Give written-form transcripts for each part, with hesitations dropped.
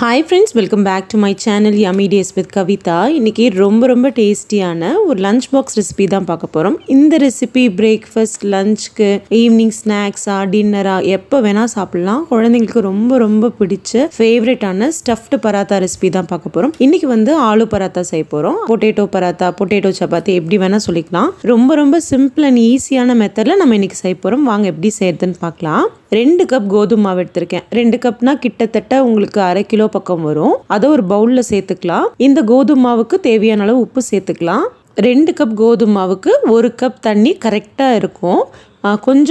Hi friends, welcome back to my channel Yummy Days with Kavita. இன்னைக்கு ரொம்ப டேஸ்டியான ஒரு லஞ்ச் பாக்ஸ் ரெசிபி தான் பார்க்க போறோம். இந்த ரெசிபி பிரேக்ஃபாஸ்ட், லஞ்ச்க்கு, ஈவினிங் ஸ்நாக்ஸா, டின்னரா எப்ப வேணா சாப்பிடலாம். குழந்தைகளுக்கு ரொம்ப பிடிச்ச ஃபேவரட்டான ஸ்டஃப்ட் பராத்தா ரெசிபி தான் பார்க்க போறோம். இன்னைக்கு வந்து ஆலு பராத்தா செய்ய போறோம். பொட்டேட்டோ பராத்தா, பொட்டேட்டோ சப்பாத்தி எப்படி வேணா சொல்லிக்கலாம். ரொம்ப சிம்பிள் அண்ட் ஈஸியான மெத்தட்ல நம்ம இன்னைக்கு செய்ய போறோம். வாங்க எப்படி செய்யறதுன்னு பார்க்கலாம். 2 கப் கோதுமை மாவு எடுத்திருக்கேன். 2 கப்னா கிட்டத்தட்ட உங்களுக்கு 1/2 கிலோ பக்கம் வரும். அதை ஒரு பவுல்ல சேர்த்துக்கலாம். இந்த கோதுமை மாவுக்கு தேவையான அளவு உப்பு சேர்த்துக்கலாம். 2 கப் கோதுமை மாவுக்கு 1 கப் தண்ணி கரெக்டா இருக்கும்.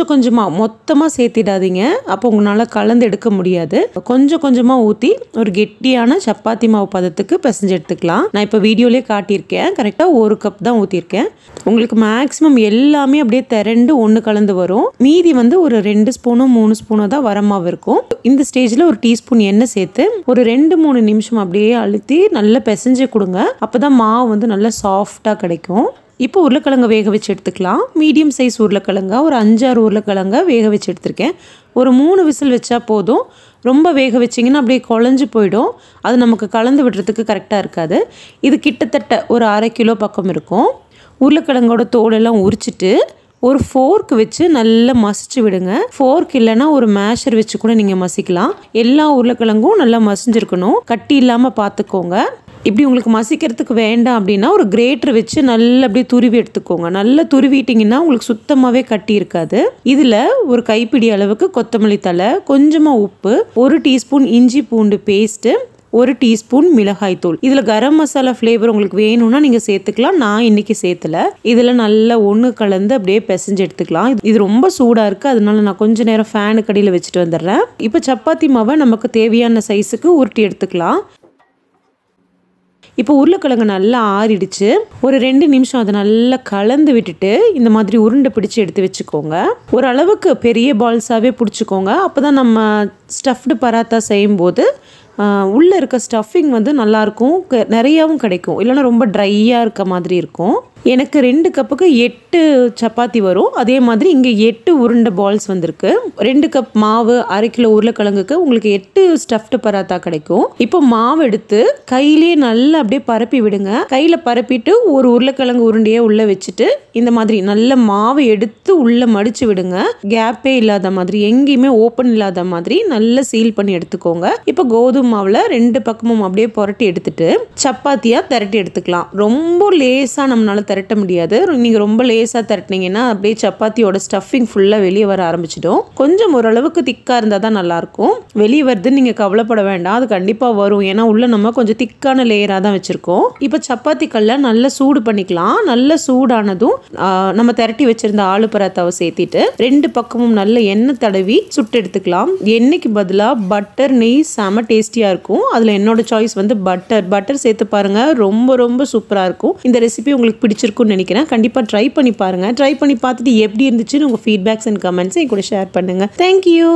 கொஞ்சமா மொத்தமா சேர்த்திடாதீங்க, அப்போ உங்களால கலந்து எடுக்க முடியாது. கொஞ்சமா ஊற்றி ஒரு கெட்டியான சப்பாத்தி மாவு பதத்துக்கு பிசைஞ்சு எடுத்துக்கலாம். நான் இப்போ வீடியோலேயே காட்டியிருக்கேன். கரெக்டாக 1 கப் தான் ஊற்றிருக்கேன். உங்களுக்கு மேக்ஸிமம் எல்லாமே அப்படியே திரண்டு ஒன்று கலந்து வரும். மீதி வந்து ஒரு 2 ஸ்பூனோ 3 ஸ்பூனோ தான் வரமாவு இருக்கும். இந்த ஸ்டேஜில் ஒரு டீஸ்பூன் எண்ணெய் சேர்த்து ஒரு 2-3 நிமிஷம் அப்படியே அழுத்தி நல்லா பிசைஞ்சு கொடுங்க. அப்போ தான் மாவு வந்து நல்லா சாஃப்டாக கிடைக்கும். இப்போ உருளைக்கிழங்கு வேக வச்சு எடுத்துக்கலாம். மீடியம் சைஸ் உருளைக்கிழங்கா ஒரு 5-6 உருளைக்கிழங்கா வேக வச்சு எடுத்திருக்கேன். ஒரு 3 விசில் வச்சா போதும். ரொம்ப வேக வச்சிங்கன்னா அப்படியே குழஞ்சி போயிடும். அது நமக்கு கலந்து விடுறதுக்கு கரெக்டாக இருக்காது. இது கிட்டத்தட்ட ஒரு 1/2 கிலோ பக்கம் இருக்கும். உருளைக்கிழங்கோட தோலெல்லாம் உரிச்சிட்டு ஒரு ஃபோர்க் வச்சு நல்லா மசிச்சு விடுங்க. ஃபோர்க் இல்லைன்னா ஒரு மேஷர் வச்சு கூட நீங்கள் மசிக்கலாம். எல்லா உருளைக்கிழங்கும் நல்லா மசிஞ்சிருக்கணும். கட்டி இல்லாமல் பார்த்துக்கோங்க. இப்படி உங்களுக்கு மசிக்கிறதுக்கு வேண்டாம் அப்படின்னா ஒரு கிரேட்டர் வச்சு நல்லா அப்படியே துருவி எடுத்துக்கோங்க. நல்லா துருவிட்டிங்கன்னா உங்களுக்கு சுத்தமாகவே கட்டி இருக்காது. இதில் ஒரு கைப்பிடி அளவுக்கு கொத்தமல்லி தழை, கொஞ்சமாக உப்பு, 1 டீஸ்பூன் இஞ்சி பூண்டு பேஸ்ட்டு, 1 டீஸ்பூன் மிளகாய் தூள். இதில் கரம் மசாலா ஃப்ளேவர் உங்களுக்கு வேணும்னா நீங்கள் சேர்த்துக்கலாம். நான் இன்னைக்கு சேர்த்துல. இதில் நல்லா ஒன்று கலந்து அப்படியே பிசைஞ்சு எடுத்துக்கலாம். இது ரொம்ப சூடாக இருக்குது, அதனால நான் கொஞ்சம் நேரம் ஃபேனுக்கு அடியில் வச்சுட்டு வந்துடுறேன். இப்போ சப்பாத்தி மாவை நமக்கு தேவையான சைஸுக்கு உருட்டி எடுத்துக்கலாம். இப்போ உருளைக்கிழங்கு நல்லா ஆறிடுச்சு. ஒரு 2 நிமிஷம் அதை நல்லா கலந்து விட்டுட்டு இந்த மாதிரி உருண்டை பிடிச்சி எடுத்து வச்சுக்கோங்க. ஓரளவுக்கு பெரிய பால்ஸாகவே பிடிச்சிக்கோங்க. அப்போ தான் நம்ம ஸ்டஃப்டு பராத்தா செய்யும்போது உள்ளே இருக்க ஸ்டஃபிங் வந்து நல்லாயிருக்கும், நிறையாவும் கிடைக்கும். இல்லைன்னா ரொம்ப ட்ரையாக இருக்க மாதிரி இருக்கும். எனக்கு 2 கப்புக்கு 8 சப்பாத்தி வரும். அதே மாதிரி இங்கே 8 உருண்டை பால்ஸ் வந்திருக்கு. 2 கப் மாவு, 1/2 கிலோ உருளைக்கிழங்குக்கு உங்களுக்கு 8 ஸ்டஃப்டு பராத்தா கிடைக்கும். இப்போ மாவு எடுத்து கையிலே நல்லா அப்படியே பரப்பி விடுங்க. கையில் பரப்பிட்டு ஒரு உருளைக்கிழங்கு உருண்டையே உள்ளே வச்சுட்டு இந்த மாதிரி நல்ல மாவை எடுத்து உள்ளே மடிச்சு விடுங்க. கேப்பே இல்லாத மாதிரி, எங்கேயுமே ஓப்பன் இல்லாத மாதிரி நல்லா சீல் பண்ணி எடுத்துக்கோங்க. இப்போ கோதுமை மாவில் 2 பக்கமும் அப்படியே புரட்டி எடுத்துட்டு சப்பாத்தியாக திரட்டி எடுத்துக்கலாம். ரொம்ப லேசாக நம்மளால திரட்ட முடியாது. நீங்கள் ரொம்ப லேசாக திரட்டினீங்கன்னா அப்படியே சப்பாத்தியோட ஸ்டஃபிங் ஃபுல்லாக வெளியே வர ஆரம்பிச்சிடும். கொஞ்சம் ஓரளவுக்கு திக்காக இருந்தால் தான் நல்லாயிருக்கும். வெளியே வருதுன்னு நீங்கள் கவலைப்பட வேண்டாம், அது கண்டிப்பாக வரும். ஏன்னா உள்ள நம்ம கொஞ்சம் திக்கான லேயராக தான் வச்சுருக்கோம். இப்போ சப்பாத்தி கல்லை நல்லா சூடு பண்ணிக்கலாம். நல்லா சூடானதும் நம்ம திரட்டி வச்சிருந்த ஆலு பராத்தாவை சேர்த்திட்டு 2 பக்கமும் நல்ல எண்ணெய் தடவி சுட்டு எடுத்துக்கலாம். எண்ணெய்க்கு பதிலாக பட்டர், நெய் செம டேஸ்டியாக இருக்கும். அதில் என்னோட சாய்ஸ் வந்து பட்டர் சேர்த்து பாருங்கள். ரொம்ப சூப்பராக இருக்கும். இந்த ரெசிபி உங்களுக்கு பிடிச்சிருக்குன்னு நினைக்கிறேன். கண்டிப்பாக ட்ரை பண்ணி பாருங்கள். ட்ரை பண்ணி பார்த்துட்டு எப்படி இருந்துச்சுன்னு உங்கள் ஃபீட்பேக்ஸ் அண்ட் கமெண்ட்ஸை என் கூட ஷேர் பண்ணுங்கள். தேங்க்யூ.